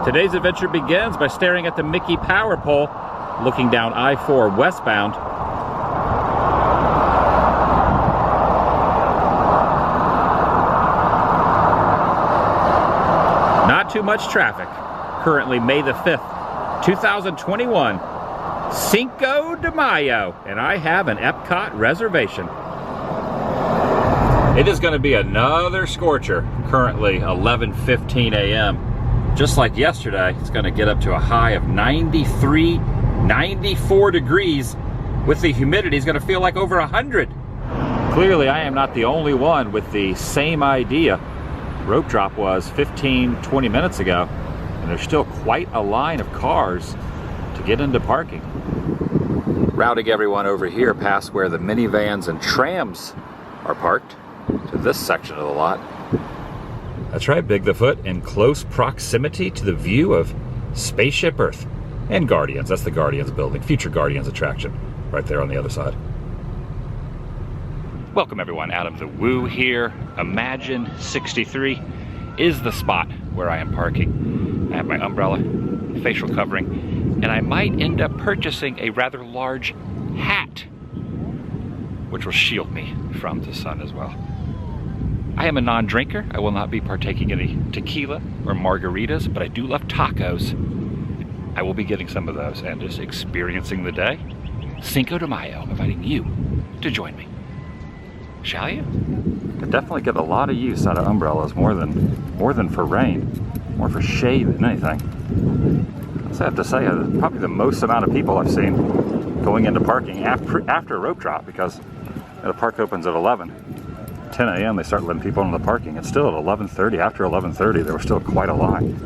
Today's adventure begins by staring at the Mickey Power Pole, looking down I-4 westbound. Not too much traffic. Currently May the 5th, 2021, Cinco De Mayo, and I have an Epcot reservation. It is going to be another scorcher. Currently 11:15 a.m. Just like yesterday, it's going to get up to a high of 93, 94 degrees. With the humidity, it's going to feel like over 100. Clearly, I am not the only one with the same idea. Rope drop was 15, 20 minutes ago, and there's still quite a line of cars to get into parking. Routing everyone over here past where the minivans and trams are parked to this section of the lot. That's right, Big the Foot, in close proximity to the view of Spaceship Earth and Guardians. That's the Guardians building, future Guardians attraction, right there on the other side. Welcome everyone, Adam the Woo here. Imagine 63 is the spot where I am parking. I have my umbrella, facial covering, and I might end up purchasing a rather large hat, which will shield me from the sun as well. I am a non-drinker. I will not be partaking in any tequila or margaritas, but I do love tacos. I will be getting some of those and just experiencing the day. Cinco de Mayo, I'm inviting you to join me. Shall you? I definitely get a lot of use out of umbrellas, more than for rain, more for shade than anything. I have to say, probably the most amount of people I've seen going into parking after a rope drop, because the park opens at 10 a.m. they start letting people into the parking. It's still at 11:30. After 11:30, there was still quite a line.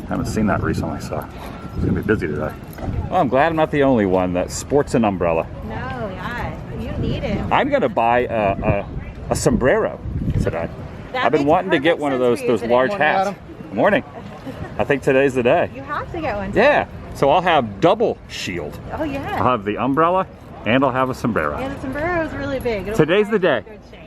I haven't seen that recently, so it's gonna be busy today. Well, I'm glad I'm not the only one that sports an umbrella. No, yeah, you need it. I'm gonna buy a sombrero today. I've been wanting to get one of those large hats. Good morning. I think today's the day. You have to get one today. Yeah. So I'll have double shield. Oh yeah. I'll have the umbrella and I'll have a sombrero. Yeah, the sombrero is really big. Today's the day.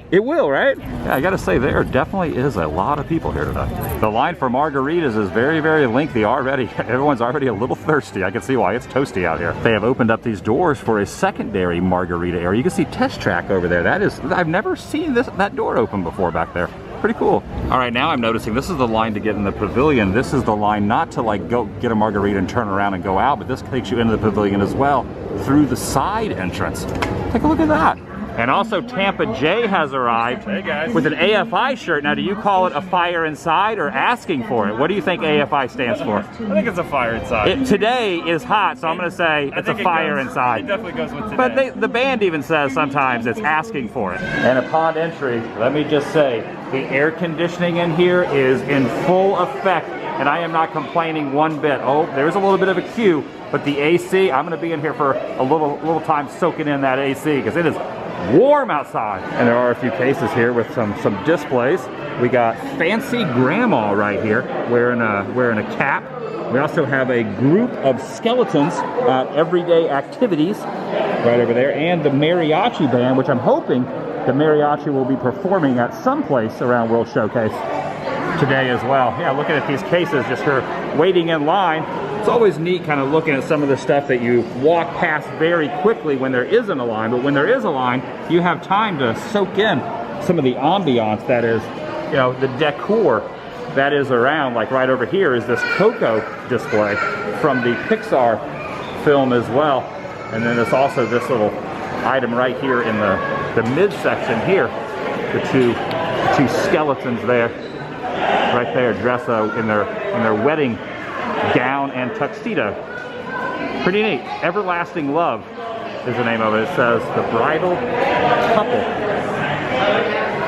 It will, right? Yeah, I gotta say, there definitely is a lot of people here today. The line for margaritas is very, very lengthy already. Everyone's already a little thirsty. I can see why. It's toasty out here. They have opened up these doors for a secondary margarita area. You can see Test Track over there. I've never seen that door open before back there. Pretty cool. All right, now I'm noticing this is the line to get in the pavilion. This is the line not to like go get a margarita and turn around and go out, but this takes you into the pavilion as well through the side entrance. Take a look at that. And also TampaJay has arrived with an AFI shirt. Now, do you call it a fire inside or asking for it? What do you think AFI stands for? I think it's a fire inside. Today is hot, so I'm going to say it's a fire inside. It definitely goes with today. But the band even says sometimes it's asking for it. And upon entry, let me just say, the air conditioning in here is in full effect, and I am not complaining one bit. Oh, there's a little bit of a queue, but the AC, I'm going to be in here for a little time soaking in that AC, because it is warm outside. And there are a few cases here with some displays. We got fancy grandma right here wearing a cap. We also have a group of skeletons at everyday activities right over there, and the mariachi band, which I'm hoping the mariachi will be performing at some place around World Showcase today as well. Yeah, looking at these cases just for waiting in line. It's always neat kind of looking at some of the stuff that you walk past very quickly when there isn't a line, but when there is a line, you have time to soak in some of the ambiance that is, the decor that is around. Like right over here is this Coco display from the Pixar film as well. And then there's also this little item right here in the midsection here. The two skeletons there, right there, dressed in their wedding gown and tuxedo. Pretty neat. Everlasting Love is the name of it. It says the bridal couple.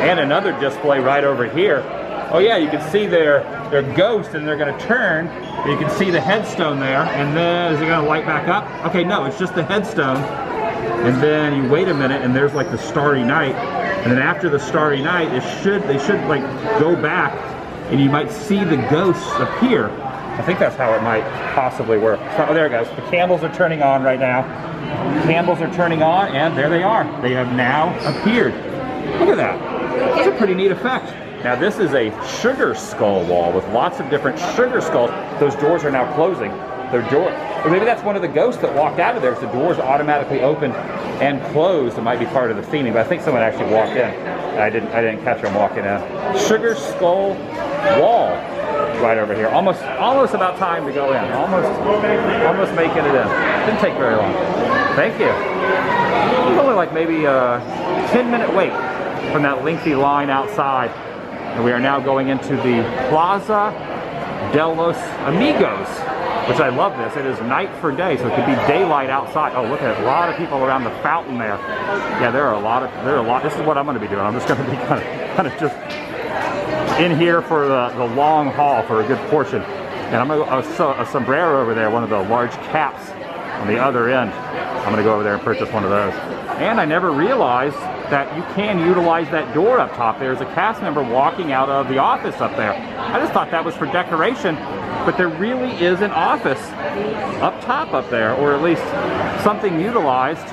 And another display right over here. Oh yeah, you can see their ghost, and they're going to turn. You can see the headstone there, and then is it going to light back up? Okay, no, it's just the headstone. And then you wait a minute, and there's like the Starry Night. And then after the Starry Night, they should like go back, and you might see the ghosts appear. I think that's how it might possibly work. Oh, there it goes. The candles are turning on right now. Candles are turning on, and there they are. They have now appeared. Look at that. That's a pretty neat effect. Now this is a sugar skull wall with lots of different sugar skulls. Those doors are now closing. Their door, or maybe that's one of the ghosts that walked out of there, so the doors automatically opened and closed. It might be part of the theming, but I think someone actually walked in. I didn't catch them walking in. Sugar skull wall right over here. Almost about time to go in. Almost making it in. Didn't take very long. Thank you. It was only like maybe a 10-minute wait from that lengthy line outside. And we are now going into the Plaza de los Amigos, which I love this. It is night for day, so it could be daylight outside. Oh, look at it. A lot of people around the fountain there. Yeah, there are a lot. This is what I'm going to be doing. I'm just going to be kind of just in here for the long haul for a good portion. And I'm going to a sombrero over there, one of the large caps on the other end. I'm going to go over there and purchase one of those. And I never realized that you can utilize that door up top. There's a cast member walking out of the office up there. I just thought that was for decoration, but there really is an office up top up there, or at least something utilized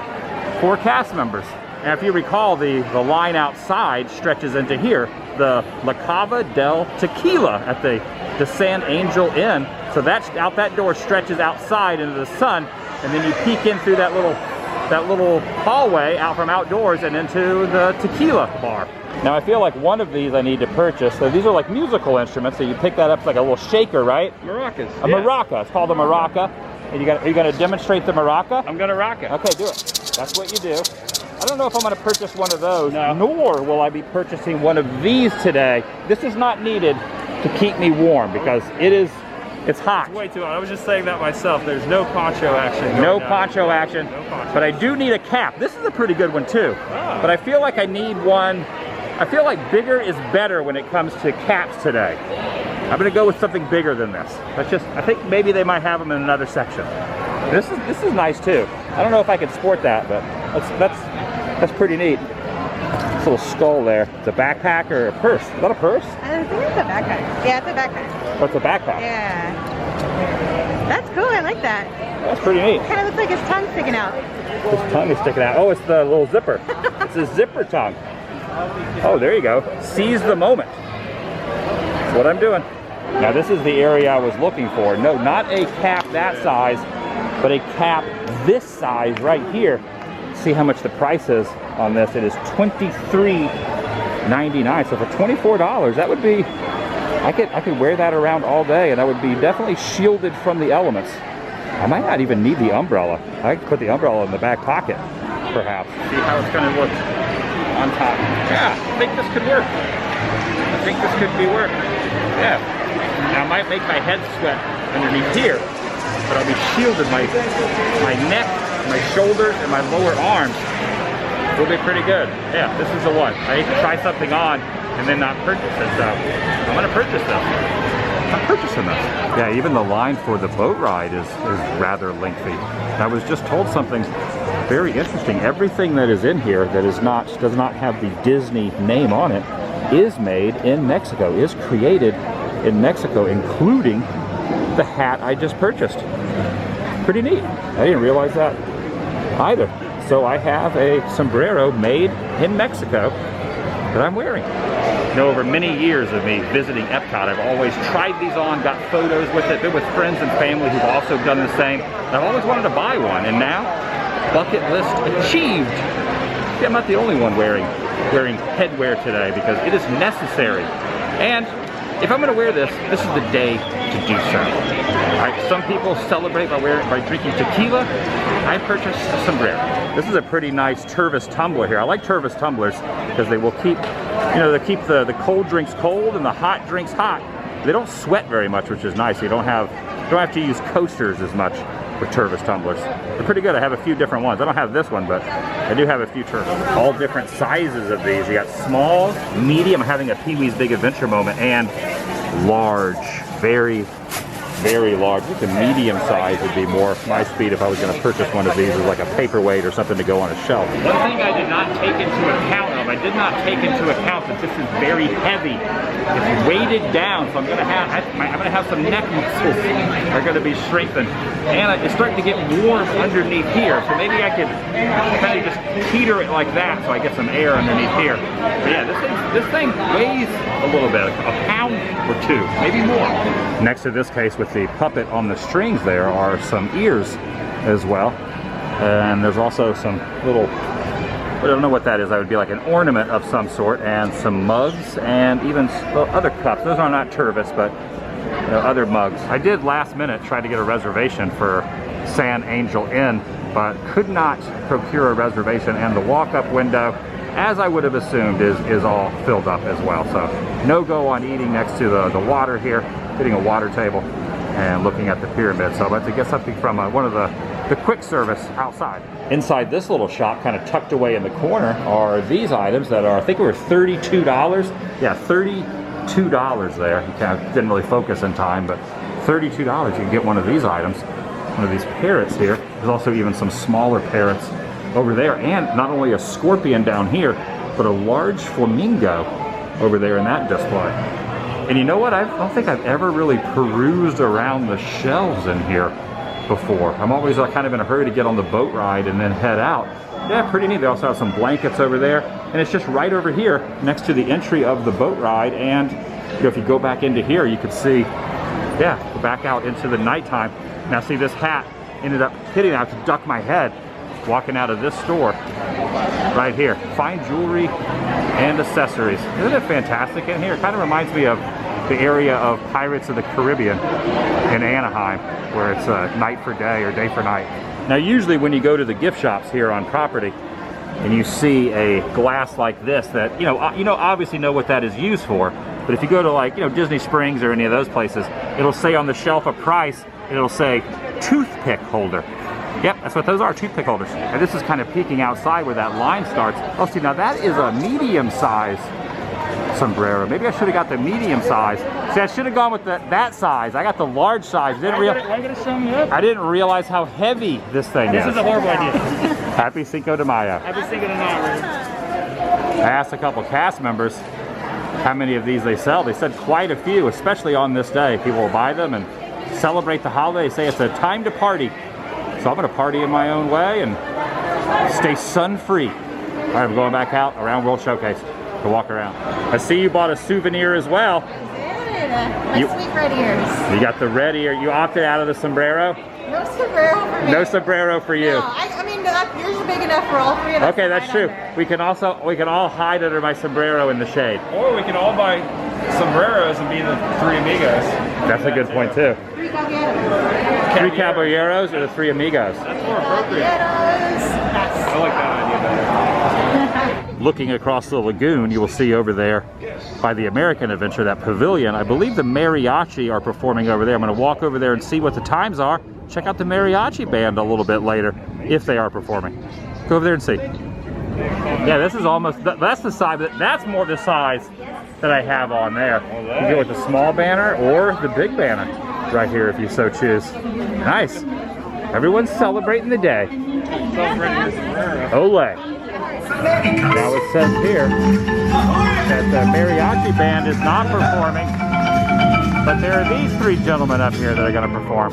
for cast members. And if you recall, the line outside stretches into here, the La Cava del Tequila at the San Angel Inn. So that's out that door stretches outside into the sun, and then you peek in through that little hallway out from outdoors and into the tequila bar. Now I feel like one of these I need to purchase. So these are like musical instruments, so you pick that up, it's like a little shaker, right? Maracas. A maraca. It's called a maraca. And are you going to demonstrate the maraca? I'm going to rock it. Okay, do it. That's what you do. I don't know if I'm going to purchase one of those, no. Nor will I be purchasing one of these today. This is not needed to keep me warm because it's hot. It's way too hot. I was just saying that myself. There's no poncho action. No poncho action. No poncho. But I do need a cap. This is a pretty good one too. Oh. But I feel like I need one. I feel like bigger is better when it comes to caps today. I'm going to go with something bigger than this. I think maybe they might have them in another section. This is nice too. I don't know if I can sport that, but that's pretty neat. This little skull there. It's a backpack or a purse. Is that a purse? I think it's a backpack. Yeah, it's a backpack. Oh, it's a backpack. Yeah. That's cool. I like that. That's pretty neat. Kind of looks like his tongue sticking out. His tongue is sticking out. Oh, it's the little zipper. It's a zipper tongue. Oh, there you go. Seize the moment. That's what I'm doing. Now this is the area I was looking for. No, not a cap that size, but a cap this size right here. See how much the price is on this. It is $23.99. So for $24, that would be, I could wear that around all day, and I would be definitely shielded from the elements. I might not even need the umbrella. I could put the umbrella in the back pocket, perhaps. See how it's going to look on top. Yeah, I think this could work. I think this could be work. Yeah. Now I might make my head sweat underneath here, but I'll be shielded. My neck, my shoulders, and my lower arms will be pretty good. Yeah, this is the one. I hate to try something on and then not purchase it, so I'm going to purchase this. I'm purchasing this. Yeah, even the line for the boat ride is rather lengthy. I was just told something very interesting. Everything that is in here that does not have the Disney name on it is made in Mexico, is created in Mexico, including the hat I just purchased. Pretty neat. I didn't realize that either. So I have a sombrero made in Mexico that I'm wearing. You know, over many years of me visiting Epcot, I've always tried these on, got photos with it, been with friends and family who've also done the same. And I've always wanted to buy one, and now, bucket list achieved. See, I'm not the only one wearing headwear today because it is necessary. And if I'm going to wear this, this is the day to do so. All right, some people celebrate by drinking tequila. I purchased a sombrero. This is a pretty nice Tervis tumbler here. I like Tervis tumblers because they will keep, they keep the cold drinks cold and the hot drinks hot. They don't sweat very much, which is nice. You don't have to use coasters as much with Tervis tumblers. They're pretty good. I have a few different ones. I don't have this one, but I do have a few Tervis. All different sizes of these. You got small, medium, having a Pee-wee's Big Adventure moment, and large, very, very large. I think the medium size would be more my speed if I was going to purchase one of these as like a paperweight or something to go on a shelf. One thing I did not take into account I did not take into account that this is very heavy. It's weighted down, so I'm gonna have some neck muscles are gonna be strengthened. And it's starting to get warm underneath here, so maybe I could kind of just teeter it like that so I get some air underneath here. But yeah, this thing weighs a little bit, a pound or two, maybe more. Next to this case with the puppet on the strings there are some ears as well. And there's also some little, I don't know what that is, that would be like an ornament of some sort, and some mugs and even other cups. Those are not turbis, but other mugs. I did last minute try to get a reservation for San Angel Inn, but could not procure a reservation, and the walk-up window, as I would have assumed, is all filled up as well. So no go on eating next to the water here, getting a water table and looking at the pyramid. So I'm about to get something from one of the quick service outside. Inside this little shop, kind of tucked away in the corner, are these items that are, I think, were $32. Yeah, $32 there. You kind of didn't really focus in time, but $32 you can get one of these items. One of these parrots here. There's also even some smaller parrots over there, and not only a scorpion down here, but a large flamingo over there in that display. And you know what? I don't think I've ever really perused around the shelves in here before. I'm always kind of in a hurry to get on the boat ride and then head out. Yeah, pretty neat. They also have some blankets over there, and it's just right over here next to the entry of the boat ride. And if you go back into here, you could see, yeah, go back out into the nighttime. Now see, this hat ended up hitting. I have to duck my head walking out of this store right here. Fine jewelry and accessories. Isn't it fantastic in here? It kind of reminds me of the area of Pirates of the Caribbean in Anaheim, where it's night for day or day for night. Now usually when you go to the gift shops here on property and you see a glass like this that, you obviously know what that is used for, but if you go to, like, Disney Springs or any of those places, it'll say on the shelf a price, it'll say toothpick holder. Yep, that's what those are, toothpick holders. And this is kind of peeking outside where that line starts. Oh, see, now that is a medium size sombrero. Maybe I should have got the medium size. See, I should have gone with that size. I got the large size. Why you gonna show me up? I didn't realize how heavy this thing is. This is a horrible idea. Happy Cinco de Mayo. Happy Cinco de Mayo. I asked a couple cast members how many of these they sell. They said quite a few, especially on this day. People will buy them and celebrate the holiday. They say it's a time to party. So I'm going to party in my own way and stay sun-free. All right, I'm going back out around World Showcase to walk around. I see you bought a souvenir as well. My sweet red ears. You got the red ear. You opted out of the sombrero? No sombrero for me. No sombrero for you. No, I mean, yours are big enough for all three of us. Okay, that's true. We can all hide under my sombrero in the shade. Or we can all buy sombreros and be the three amigos. That's a good point too. Three caballeros. Three caballeros or the three amigos? That's more appropriate. Yes. I like that idea better. Looking across the lagoon, you will see over there by the American Adventure, that pavilion. I believe the mariachi are performing over there. I'm going to walk over there and see what the times are. Check out the mariachi band a little bit later, if they are performing. Go over there and see. Yeah, this is almost, that's the size, that's more the size that I have on there. You can go with the small banner or the big banner right here if you so choose. Nice. Everyone's celebrating the day. Ole. Now it says here that the mariachi band is not performing, but there are these three gentlemen up here that are going to perform.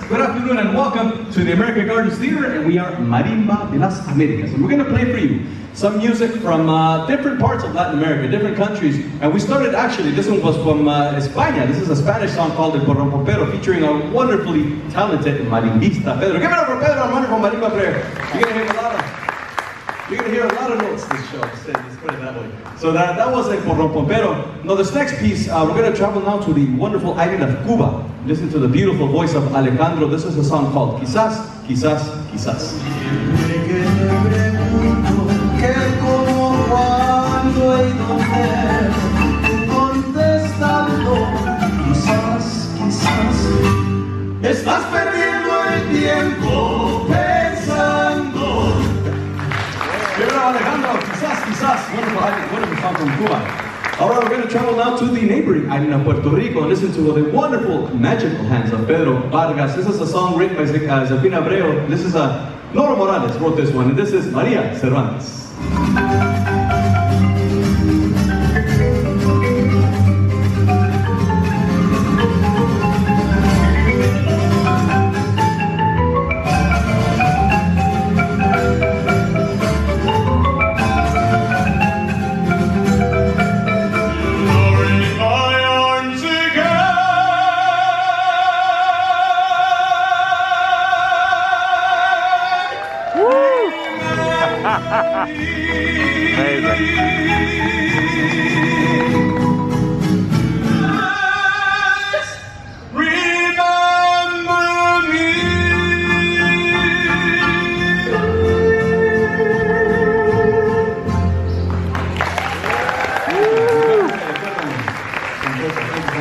Good afternoon and welcome to the American Gardens Theater, and we are Marimba de las Americas. And we're going to play for you some music from different parts of Latin America, different countries. And we started, actually, this one was from España. This is a Spanish song called El Porrompopero, featuring a wonderfully talented marimbista, Pedro. Give it up for Pedro, a wonderful marimba player. You're going to hear a lot of notes this show, let's put it that way. So that was El Porrompopero. Now this next piece, we're going to travel now to the wonderful island of Cuba. Listen to the beautiful voice of Alejandro. This is a song called Quizás, Quizás, Quizás. Estás perdiendo el tiempo pensando. Give it up, Alejandro. Quizás, quizás. Wonderful song from Cuba. All right, we're going to travel now to the neighboring island of Puerto Rico and listen to the wonderful magical hands of Pedro Vargas. This is a song written by Zafina Abreu. This is Nora Morales wrote this one, and this is Maria Cervantes.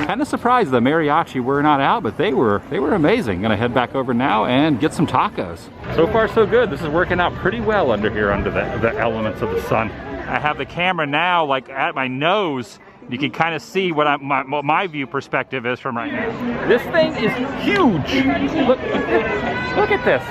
Kind of surprised the mariachi were not out, but they were amazing. Gonna head back over now and get some tacos. So far so good. This is working out pretty well under here under the elements of the sun. I have the camera now like at my nose. You can kind of see what my view perspective is from right now. This thing is huge. Look at this.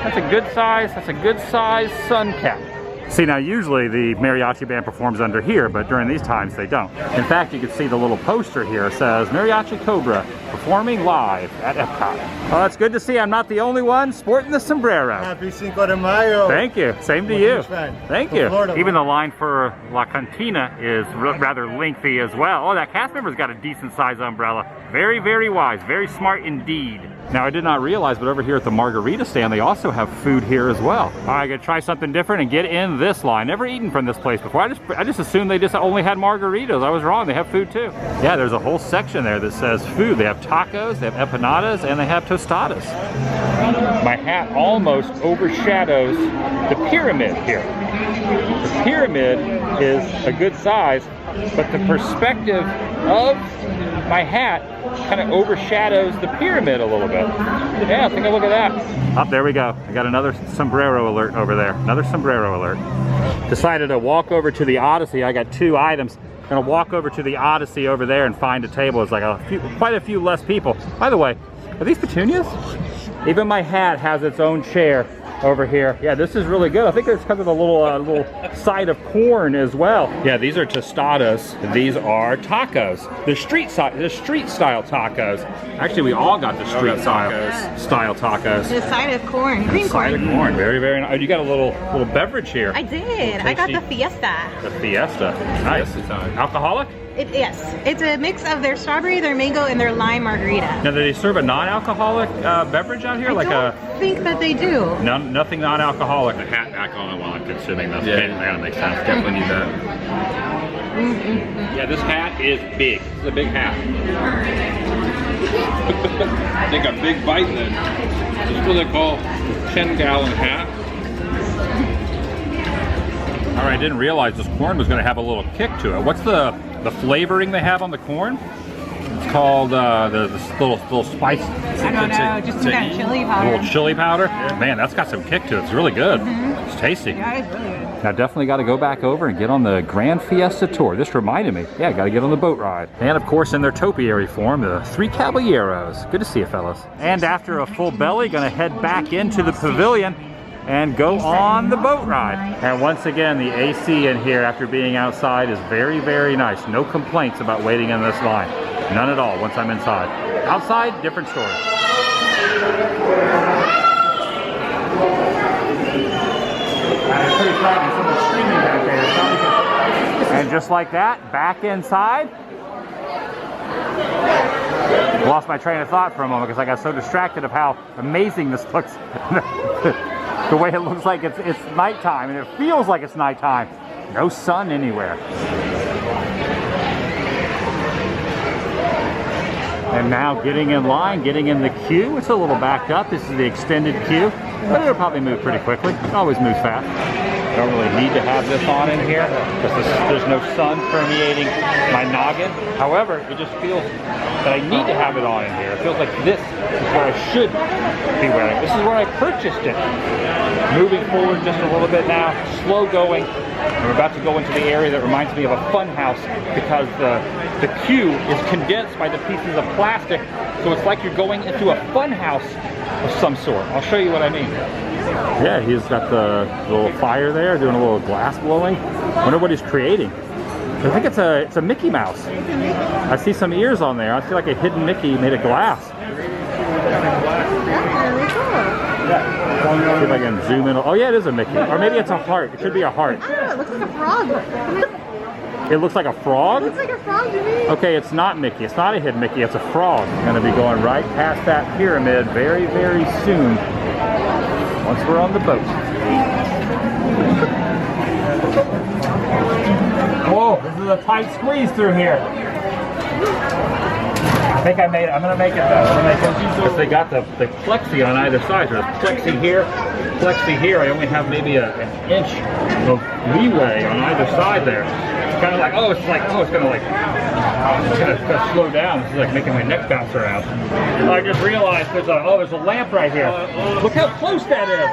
That's a good size sun cap. See, now usually the mariachi band performs under here, but during these times they don't. In fact, you can see the little poster here says Mariachi Cobra performing live at Epcot. Well, it's good to see I'm not the only one sporting the sombrero. Happy Cinco de Mayo. Thank you. Same to you. Thank you. Florida, even the line for La Cantina is rather lengthy as well. Oh, that cast member's got a decent size umbrella. Very, very wise. Very smart indeed. Now, I did not realize, but over here at the margarita stand, they also have food here as well. All right, I gotta try something different and get in this line. Never eaten from this place before. I just assumed they just only had margaritas. I was wrong. They have food too. Yeah, there's a whole section there that says food. They have tacos, they have empanadas, and they have tostadas. My hat almost overshadows the pyramid here. The pyramid is a good size, but the perspective of my hat kind of overshadows the pyramid a little bit. Yeah, take a look at that. Oh, there we go. I got another sombrero alert over there. Another sombrero alert. Decided to walk over to the Odyssey. I got 2 items. Gonna walk over to the Odyssey over there and find a table. It's like quite a few less people. By the way, are these petunias? Even my hat has its own chair over here. Yeah, this is really good. I think it's because of the little side of corn as well. Yeah, these are tostadas. These are tacos. The street style tacos. Actually, we all got the street style tacos. The side of corn, green corn. Side of corn, very, very nice. Oh, you got a little beverage here. I did. I got the Fiesta. The Fiesta. Nice. Alcoholic? Yes. It's a mix of their strawberry, their mango, and their lime margarita. Now, do they serve a non-alcoholic beverage out here? I don't think that they do. Nothing non-alcoholic. The hat back on while I'm consuming this. Yeah, that makes sense. Definitely need that. Yeah, this hat is big. This is a big hat. Take a big bite then. This is what they call 10-gallon hat. All right, I didn't realize this corn was going to have a little kick to it. What's the flavoring they have on the corn? It's called the little spice. I don't know, just some kind of chili powder. A little chili powder? Yeah. Man, that's got some kick to it. It's really good. It's tasty. Yeah, it's really good. Now, definitely got to go back over and get on the Grand Fiesta Tour. This reminded me. Yeah, got to get on the boat ride. And, of course, in their topiary form, the 3 caballeros. Good to see you, fellas. And after a full belly, going to head back into the pavilion and go on the boat ride. And once again, the AC in here after being outside is very, very nice. No complaints about waiting in this line. None at all once I'm inside. Outside, different story. I'm pretty proud of someone screaming back there. And just like that, back inside. Lost my train of thought for a moment because I got so distracted of how amazing this looks. The way it looks like it's nighttime, and it feels like it's nighttime. No sun anywhere. And now getting in line, getting in the queue. It's a little backed up. This is the extended queue, but it'll probably move pretty quickly. It always moves fast. Don't really need to have this on in here because there's no sun permeating my noggin. However, it just feels that I need to have it on in here. It feels like this is where I should be wearing. This is where I purchased it. Moving forward just a little bit now, slow going. We're about to go into the area that reminds me of a fun house because the queue is condensed by the pieces of plastic, so it's like you're going into a fun house of some sort. I'll show you what I mean. Yeah, he's got the little fire there, doing a little glass blowing. Wonder what he's creating. I think it's a Mickey Mouse. I see some ears on there. I feel like a hidden Mickey made of glass. See if I can zoom in. Oh yeah, it is a Mickey. Or maybe it's a heart. It should be a heart. I don't know, it looks like a frog. It looks like a frog? It looks like a frog to me. Okay, it's not Mickey. It's not a hidden Mickey. It's a frog. Gonna be going right past that pyramid very, very soon once we're on the boat. Whoa, this is a tight squeeze through here. I think I made it. I'm gonna make it though. I'm gonna make it. Because they got the plexi on either side. There's plexi here, plexi here. I only have maybe an inch of leeway on either side there. It's kind of like, oh, it's gonna slow down. This is like making my neck bounce around. I just realized there's a lamp right here. Look how close that is.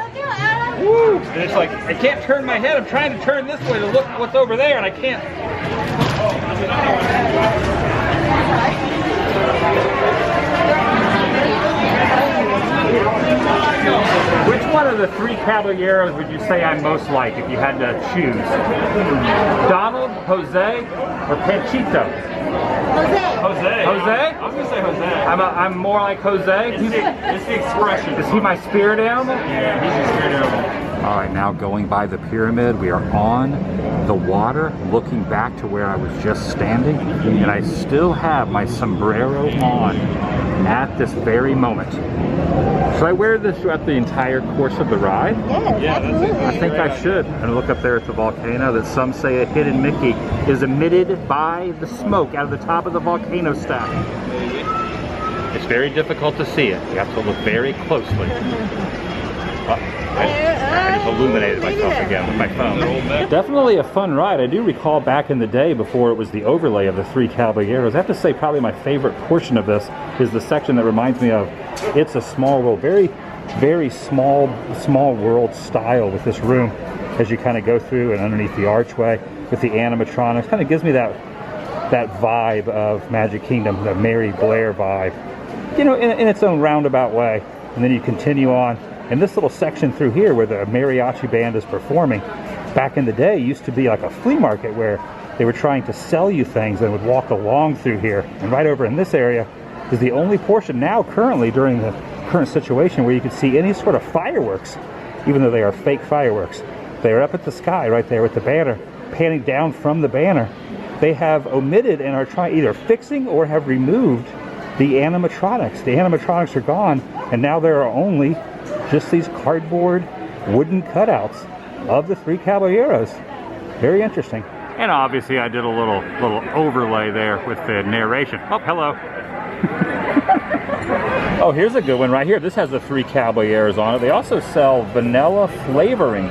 Woo! And it's like, I can't turn my head. I'm trying to turn this way to look what's over there, and I can't. Which one of the three caballeros would you say I most like if you had to choose? Donald, Jose, or Panchito? Jose. Jose? I'm gonna say Jose. I'm more like Jose. It's the expression. Is he my spirit animal? Yeah, he's your spirit animal. All right, now going by the pyramid, we are on the water, looking back to where I was just standing, and I still have my sombrero on at this very moment. Should I wear this throughout the entire course of the ride? Yes, absolutely. I think I should. And look up there at the volcano that some say a hidden Mickey is emitted by the smoke out of the top of the volcano stack. It's very difficult to see it. You have to look very closely. I just illuminated myself again with my phone. Definitely a fun ride. I do recall back in the day before it was the overlay of the three caballeros. I have to say probably my favorite portion of this is the section that reminds me of It's a Small World. Very, very small world style with this room as you kind of go through and underneath the archway with the animatronics. Kind of gives me that vibe of Magic Kingdom, the Mary Blair vibe, you know, in its own roundabout way. And then you continue on. And this little section through here where the mariachi band is performing, back in the day used to be like a flea market where they were trying to sell you things and would walk along through here. And right over in this area is the only portion now currently during the current situation where you can see any sort of fireworks, even though they are fake fireworks. They are up at the sky right there with the banner, panning down from the banner. They have omitted and are trying either fixing or have removed the animatronics. The animatronics are gone, and now there are only just these cardboard wooden cutouts of the three caballeros. Very interesting. And obviously I did a little overlay there with the narration. Oh, hello. Oh, here's a good one right here. This has the three caballeros on it. They also sell vanilla flavoring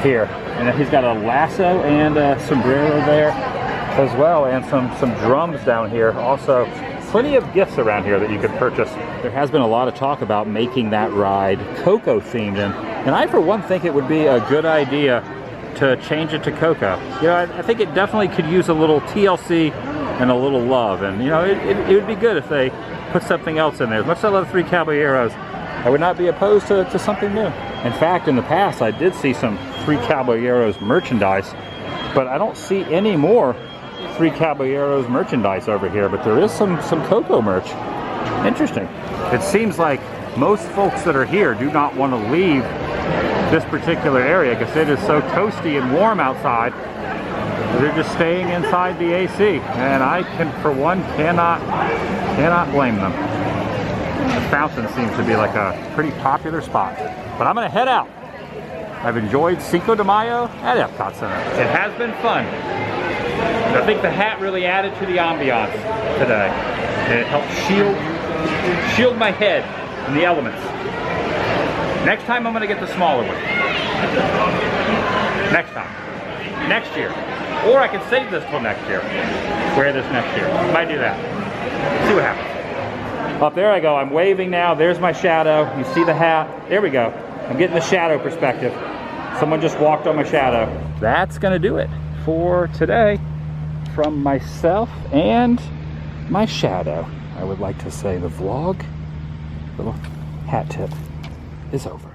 here. And he's got a lasso and a sombrero there as well, and some drums down here. Also, plenty of gifts around here that you could purchase. There has been a lot of talk about making that ride Coco themed, and I for one think it would be a good idea to change it to Coco. You know, I think it definitely could use a little TLC and a little love, and you know, it would be good if they put something else in there. As much as I love Three Caballeros, I would not be opposed to something new. In fact, in the past, I did see some Three Caballeros merchandise, but I don't see any more Three Caballeros merchandise over here, but there is some Coco merch. Interesting. It seems like most folks that are here do not want to leave this particular area because it is so toasty and warm outside. They're just staying inside the AC, and I for one cannot blame them. The fountain seems to be like a pretty popular spot, but I'm gonna head out. I've enjoyed Cinco de Mayo at Epcot Center. It has been fun. I think the hat really added to the ambiance today, and it helped shield my head from the elements. Next time I'm going to get the smaller one. Next time. Next year. Or I can save this till next year. Wear this next year. Might do that. See what happens. Up there I go. I'm waving now. There's my shadow. You see the hat. There we go. I'm getting the shadow perspective. Someone just walked on my shadow. That's going to do it for today. From myself and my shadow, I would like to say the vlog, little hat tip, is over.